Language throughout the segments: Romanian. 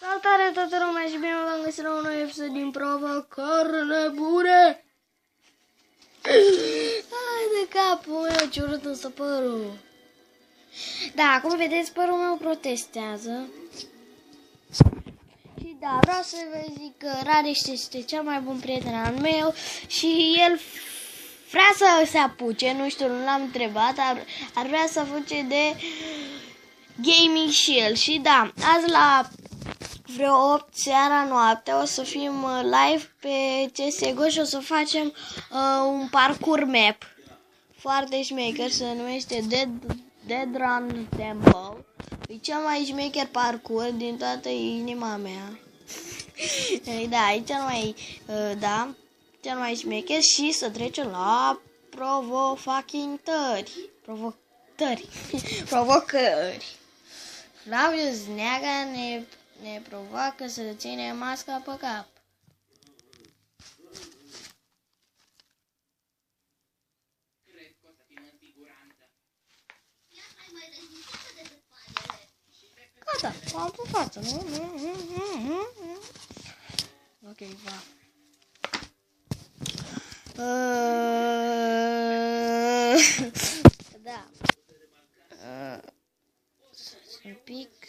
Salutare toată lumea și bine v-am găsit la un nou episod din Provocări Nebune! Hai de capul meu, ce urât însă părul! Da, cum vedeți, părul meu protestează. Și da, vreau să vă zic că Rareș este cel mai bun prieten al meu și el vrea să se apuce, nu știu, nu l-am întrebat, ar vrea să apuce de gaming și el. Și da, azi la vreo 8 seara noaptea o să fim live pe CSGO și o să facem un parkour map foarte șmecher, se numește Dead Run Temple. E cel mai șmecher parkour din toată inima mea. Da, e cel mai șmecher și să trecem la provocări. Flaviu Zneaga ne provoacă să ținem masca pe cap. Gata, am pe față, nu? Ok, va. Da. Un pic.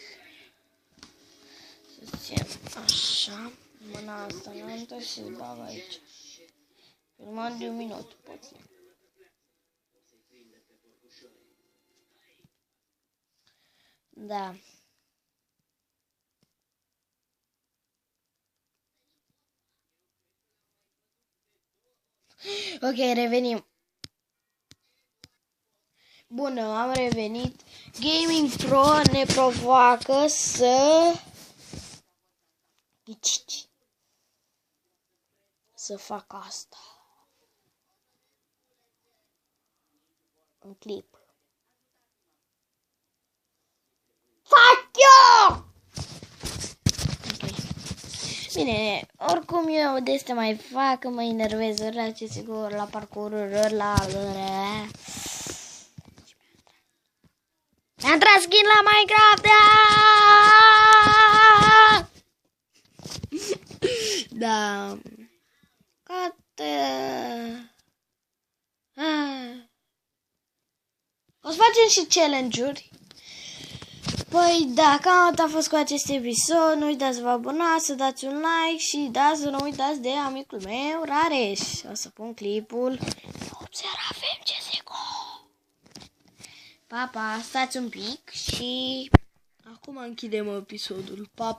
Să țin așa, mâna asta înaltă și îl bag aici. Filmăm de un minut, poți. Da. Ok, revenim. Bună, am revenit. Gaming Pro ne provoacă să fac asta. Un clip. Fuck you! Okay. Bine, oricum eu de asta mai fac, că mă enervez la ce sigur la parcururi, la mi-am tras skin la Minecraft! Da. O să facem și challenge-uri. Păi da, cam atât a fost cu acest episod. Nu uitați să vă abonați, să dați un like și da, să nu uitați de amicul meu, Rareș. O să pun clipul. Observăm CSGO. Pa, stați un pic și acum închidem episodul. Pa!